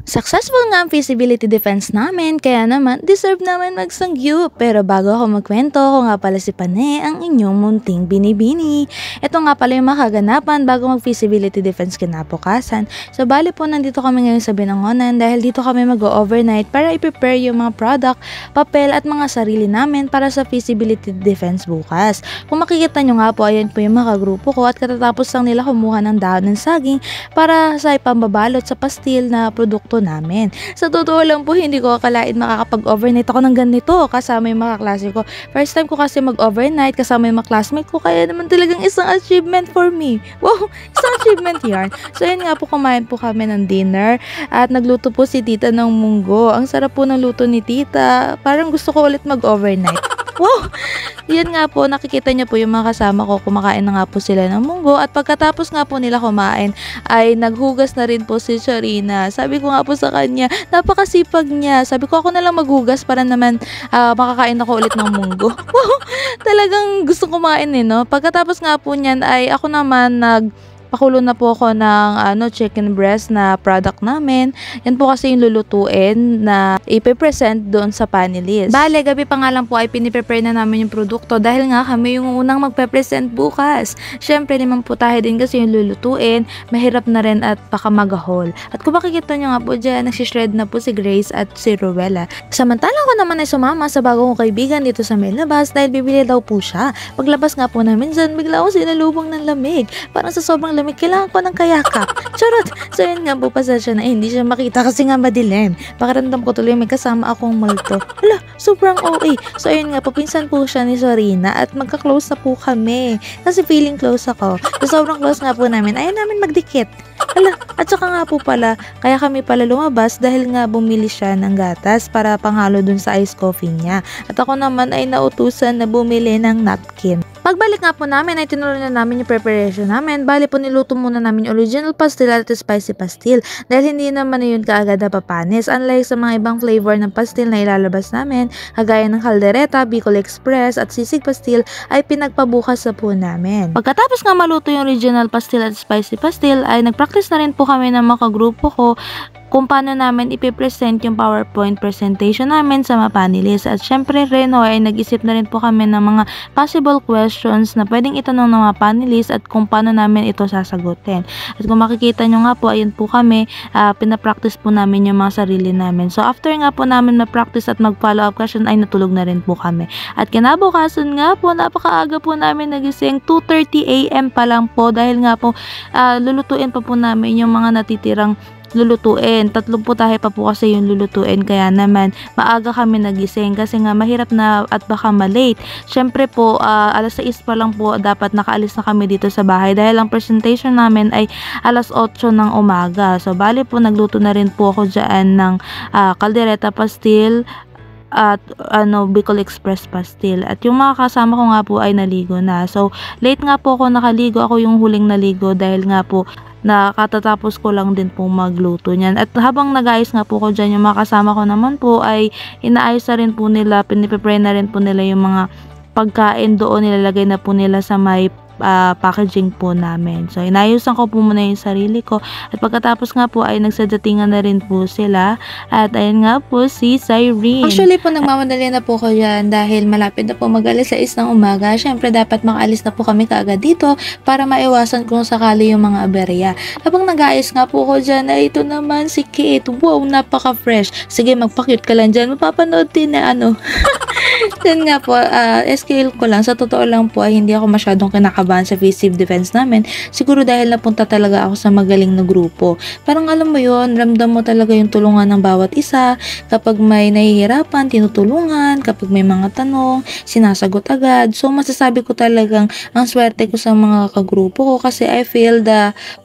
Successful nga ang feasibility defense namin, kaya naman deserve naman magsangyup. Pero bago ako magkwento, ako nga pala si Pane, ang inyong munting binibini. Ito nga pala yung makaganapan bago mag-feasibility defense kinabukasan. So bali po, nandito kami ngayon sa Binangonan dahil dito kami mag-overnight para i-prepare yung mga product, papel at mga sarili namin para sa feasibility defense bukas. Kung makikita nyo nga po, ayan po yung mga grupo ko at katatapos lang nila kumuha ng dahon ng saging para sa ipambabalot sa pastil na produkto namin. Sa totoo lang po, hindi ko akalain makakapag-overnight ako ng ganito kasama yung mga klase ko. First time ko kasi mag-overnight kasama yung mga classmate ko, kaya naman talagang isang achievement for me. Wow, isang achievement yarn. So yun nga po, kumain po kami ng dinner at nagluto po si tita ng munggo. Ang sarap po ng luto ni tita. Parang gusto ko ulit mag-overnight. Wow! Yan nga po, nakikita niyo po yung mga kasama ko, kumakain na nga po sila ng munggo at pagkatapos nga po nila kumain ay naghugas na rin po si Sharina. Sabi ko nga po sa kanya, napakasipag niya. Sabi ko, ako na lang maghugas para naman makakain ako ulit ng munggo. Wow! Talagang gusto kumain no? Pagkatapos nga po niyan ay ako naman pakulo na po ako ng chicken breast na product namin. Yan po kasi yung lulutuin na ipipresent doon sa panelist. Bale, gabi pa nga lang po ay piniprepare na namin yung produkto dahil nga kami yung unang magpe-present bukas. Syempre naman po tayo din kasi yung lulutuin, mahirap na rin at baka magahol. At kung makikita nyo nga po dyan, nagsishred na po si Grace at si Ruela. Samantalang ko naman ay sumama sa bagong kaibigan dito sa may labas dahil bibili daw po siya. Paglabas nga po namin dyan, bigla ako sinalubong ng lamig. Parang sa sobrang lamig, kailangan ko ng kayakap. Charot! So yun nga po, pasensya na hindi siya makita kasi nga madilim. Pakiramdam ko tuloy may kasama akong multo. Hala, sobrang OA. So ayun nga po, pinsan po siya ni Sorina at magka-close na po kami. Kasi feeling close ako. So sobrang close nga po namin. Ayaw namin magdikit. Hala, at saka nga po pala, kaya kami pala lumabas dahil nga bumili siya ng gatas para panghalo dun sa iced coffee niya. At ako naman ay nautusan na bumili ng napkin. Pagbalik nga po namin ay tinuloy na namin yung preparation namin. Bali po, niluto muna namin yung original pastil at spicy pastil dahil hindi naman na yun kaagad na papanis. Unlike sa mga ibang flavor ng pastil na ilalabas namin, kagaya ng caldereta, Bicol Express at sisig pastil, ay pinagpabukas na po namin. Pagkatapos nga maluto yung original pastil at spicy pastil ay nagpractice na rin po kami ng mga kagrupo ko kung paano namin ipipresent yung PowerPoint presentation namin sa mga panelists. At syempre rin ay nag-isip na rin po kami ng mga possible questions na pwedeng itanong ng mga panelists at kung paano namin ito sasagutin. At kung makikita nyo nga po, ayun po kami, pinapractice po namin yung mga sarili namin. So after nga po namin ma-practice at mag-follow up question ay natulog na rin po kami. At kinabukasan nga po, napakaaga po namin nagising, 2:30 AM pa lang po dahil nga po lulutuin pa po namin yung mga natitirang lulutuin. 3 putahe pa po kasi yung lulutuin, kaya naman maaga kami nagising kasi nga mahirap na at baka malate. Syempre po, alas 6 pa lang po dapat nakaalis na kami dito sa bahay dahil ang presentation namin ay alas 8 ng umaga. So bali po, nagluto na rin po ako dyan ng caldereta pastil at Bicol Express pastil. At yung mga kasama ko nga po ay naligo na. So late nga po ako nakaligo. Ako yung huling naligo dahil nga po nakatatapos ko lang din po magluto niyan. At habang nag-ayos nga po ko dyan, yung mga kasama ko naman po ay inaayos na rin po nila, piniprepare na rin po nila yung mga pagkain doon, nilalagay na po nila sa may packaging po namin. So inayusan ko po muna yung sarili ko at pagkatapos nga po ay nagsadatingan na rin po sila at ayun nga po si Cyrene. Actually po, nagmamadali na po ko dyan dahil malapit na po mag-alis 6 ng umaga. Syempre dapat makaalis na po kami kaagad dito para maiwasan kung sakali yung mga aberya. Habang nag-aayos nga po ko dyan ay ito naman si Kate. Wow, napaka-fresh. Sige, magpa-cute ka lang dyan. Mapapanood din na Then nga po, scale ko lang. Sa totoo lang po ay hindi ako masyadong kinakabahan sa feasibility defense namin. Siguro dahil napunta talaga ako sa magaling na grupo. Parang alam mo yun, ramdam mo talaga yung tulungan ng bawat isa. Kapag may nahihirapan, tinutulungan. Kapag may mga tanong, sinasagot agad. So masasabi ko talagang ang swerte ko sa mga kagrupo ko kasi I feel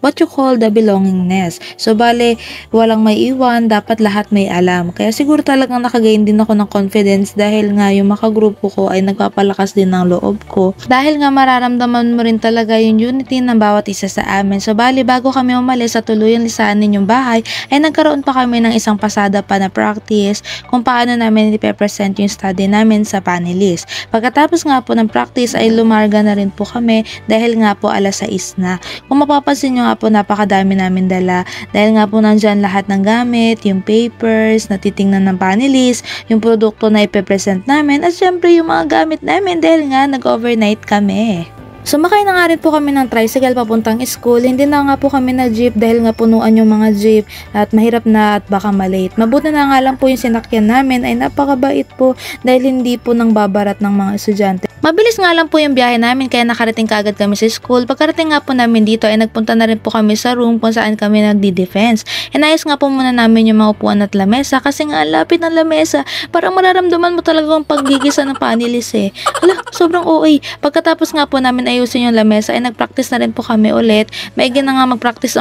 what you call the belongingness. So bale, walang may iwan, dapat lahat may alam. Kaya siguro talagang nakagain din ako ng confidence dahil nga yung makagrupo ko ay nagpapalakas din ng loob ko. Dahil nga mararamdaman maramdaman mo rin talaga yung unity ng bawat isa sa amin. So bali, bago kami umalis sa tuluyang lisanin yung bahay, ay nagkaroon pa kami ng isang pasada pa na practice kung paano namin i-present yung study namin sa panelist. Pagkatapos nga po ng practice ay lumarga na rin po kami dahil nga po 6:00 na. Kung mapapansin nyo nga po, napakadami namin dala dahil nga po nandyan lahat ng gamit, yung papers na titingnan ng panelist, yung produkto na ipe-present namin, at syempre yung mga gamit namin dahil nga nag-overnight kami. Sumakay na nga rin po kami ng tricycle papuntang school. Hindi na nga po kami na jeep dahil nga punuan yung mga jeep at mahirap na at baka malate. Mabuti na nga lang po yung sinakyan namin ay napakabait po dahil hindi po nang babarat ng mga estudyante. Mabilis nga lang po yung biyahe namin kaya nakarating kaagad kami sa school. Pagkarating nga po namin dito ay nagpunta na rin po kami sa room kung saan kami nagdi-defense. Inayos nga po muna namin yung mga upuan at lamesa kasi nga lapit ng lamesa. Parang mararamdaman mo talaga ang paggigisa ng panelist eh. Hala, sobrang OA. Pagkatapos nga po namin ayusin yung lamesa ay nagpractice na rin po kami ulit. Maigi na nga magpractice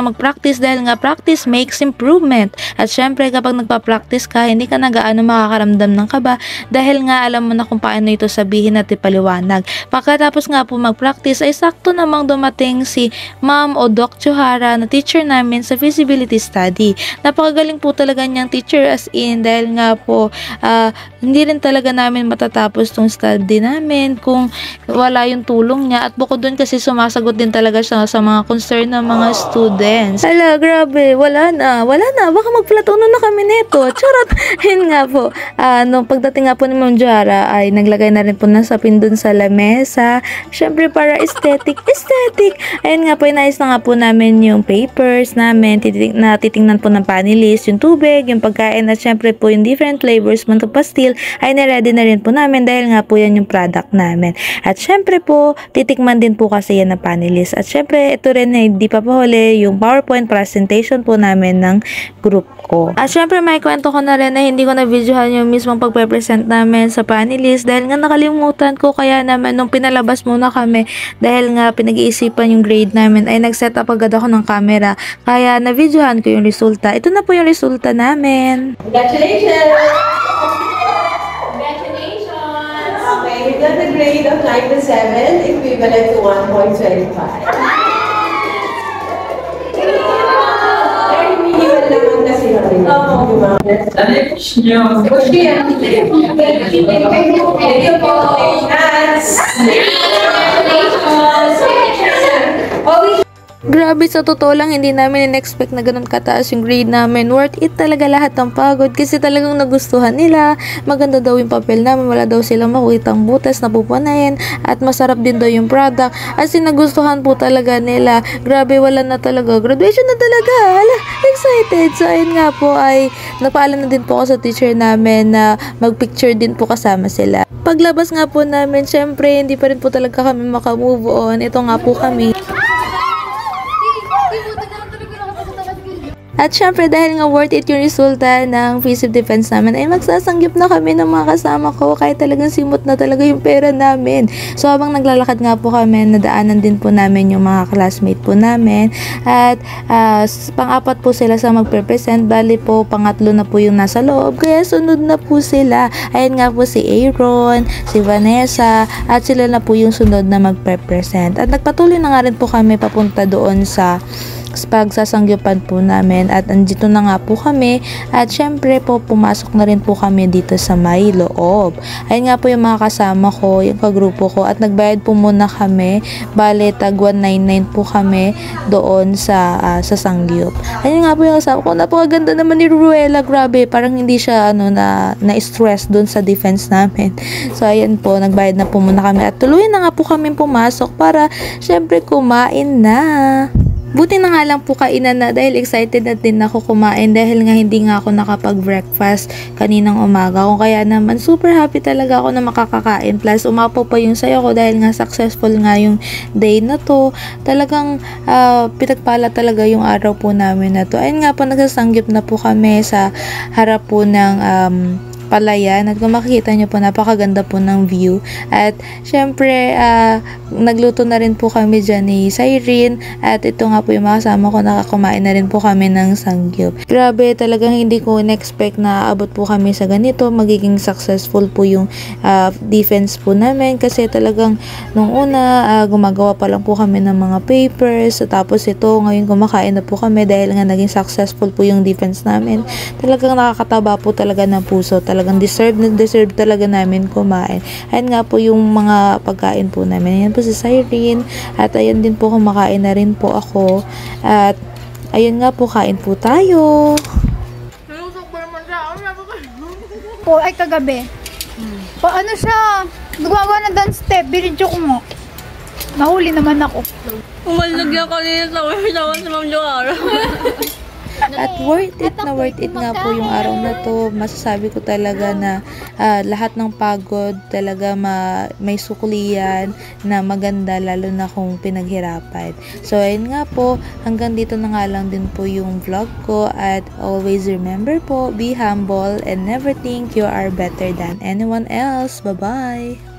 dahil nga practice makes improvement. At syempre kapag nagpa-practice ka, hindi ka na gaano makakaramdam ng kaba dahil nga alam mo na kung paano ito sabihin at ipaliwanag. Pagkatapos nga po mag-practice ay sakto namang dumating si Ma'am o Doc Chuhara na teacher namin sa feasibility study. Napakagaling po talaga niyang teacher as in dahil nga po hindi rin talaga namin matatapos tong study namin kung wala yung tulong niya, at bukod dun kasi sumasagot din talaga siya sa mga concern ng mga students. Hala, grabe, wala na, baka magplatono na kami nito. Charot. Yun nga po, nung pagdating nga po ni Ma'am Chuhara ay naglagay na rin po ng sapin dun sa lamesa. Syempre para aesthetic. Ayun nga po, inayos na nga po namin yung papers namin, titingnan po ng panelist, yung tubig, yung pagkain, at syempre po yung different flavors man to pastil ay niready na rin po namin dahil nga po yan yung product namin. At syempre po, titikman din po kasi yan ng panelist. At syempre, ito rin ay di pa huli yung PowerPoint presentation po namin ng group ko. At syempre, may kwento ko na rin na hindi ko na videohan yung mismong pagpe-present namin sa panelist dahil nga nakalimutan ko. Kaya naman nung pinalabas muna kami dahil nga pinag-iisipan yung grade namin ay nag-set up agad ako ng camera. Kaya na-videohan ko yung resulta. Ito na po yung resulta namin. Congratulations! Congratulations! Okay, we got the grade of 9 to 7, equivalent to 1.25. Very minimal naman kasi natin. Push nyo. Push yan. Thank you po. Grabe, sa totoo lang, hindi namin in-expect na ganun kataas yung grade namin. Worth it talaga lahat ng pagod kasi talagang nagustuhan nila. Maganda daw yung papel namin, wala daw silang makitang butas na pupanayin, at masarap din daw yung product. As in, nagustuhan po talaga nila. Grabe, wala na talaga. Graduation na talaga. Hala, excited. So, ayun nga po ay napaalam na din po ako sa teacher namin na mag-picture din po kasama sila. Paglabas nga po namin, syempre, hindi pa rin po talaga kami makamove on. Ito nga po kami. At syempre, dahil nga worth it yung resulta ng Feasive Defense namin, ay magsasanggip na kami ng mga kasama ko kahit talagang simot na talaga yung pera namin. So, habang naglalakad nga po kami, nadaanan din po namin yung mga classmate po namin. At pang-apat po sila sa magpe-present. Bali po, pangatlo na po yung nasa loob. Kaya sunod na po sila. Ayan nga po si Aaron, si Vanessa, at sila na po yung sunod na magpe-present. At nagpatuloy na nga rin po kami papunta doon sa pagsasanggyupan po namin, at andito na nga po kami, at syempre po pumasok na rin po kami dito sa may loob. Ayun nga po yung mga kasama ko, yung kagrupo ko, at nagbayad po muna kami. Bale, tag 199 po kami doon sa sangyup. Ayun nga po yung kasama ko. Napakaganda naman ni Ruela, grabe, parang hindi siya na-stress doon sa defense namin. So ayan po, nagbayad na po muna kami, at tuloy na nga po kami pumasok para syempre kumain na. Buti na nga lang po kainan na dahil excited na din ako kumain dahil nga hindi nga ako nakapag-breakfast kaninang umaga. Kung kaya naman super happy talaga ako na makakakain. Plus umapaw pa yung sayo ko dahil nga successful nga yung day na to. Talagang pinagpala talaga yung araw po namin na to. Ayun nga po, nagsasanggip na po kami sa harap po ng palayan. At kung makikita nyo po, napakaganda po ng view. At syempre, nagluto na rin po kami dyan ni Cyrene. At ito nga po yung mga kasama ko, nakakumain na rin po kami ng sangyup. Grabe, talagang hindi ko in-expect na abot po kami sa ganito. Magiging successful po yung defense po namin. Kasi talagang nung una, gumagawa pa lang po kami ng mga papers. Tapos ito, ngayon kumakain na po kami dahil nga naging successful po yung defense namin. Talagang nakakataba po talaga ng puso. Talagang deserve talaga namin kumain. Ayan nga po yung mga pagkain po namin. Ayan po si Cyrene. At ayan din po, kumakain na rin po ako. At ayun nga po, kain po tayo. Po ay kagabi. Paano siya? Gumagawa ng dance step. Binidyo ko mo. Nahuli naman ako. Umalag yan kanina sa work si Ma'am Joara. At worth it nga po yung araw na to. Masasabi ko talaga na lahat ng pagod talaga may suklian na maganda, lalo na kung pinaghirapan. So ayun nga po, hanggang dito na nga lang din po yung vlog ko. At always remember po, be humble and never think you are better than anyone else. Bye bye!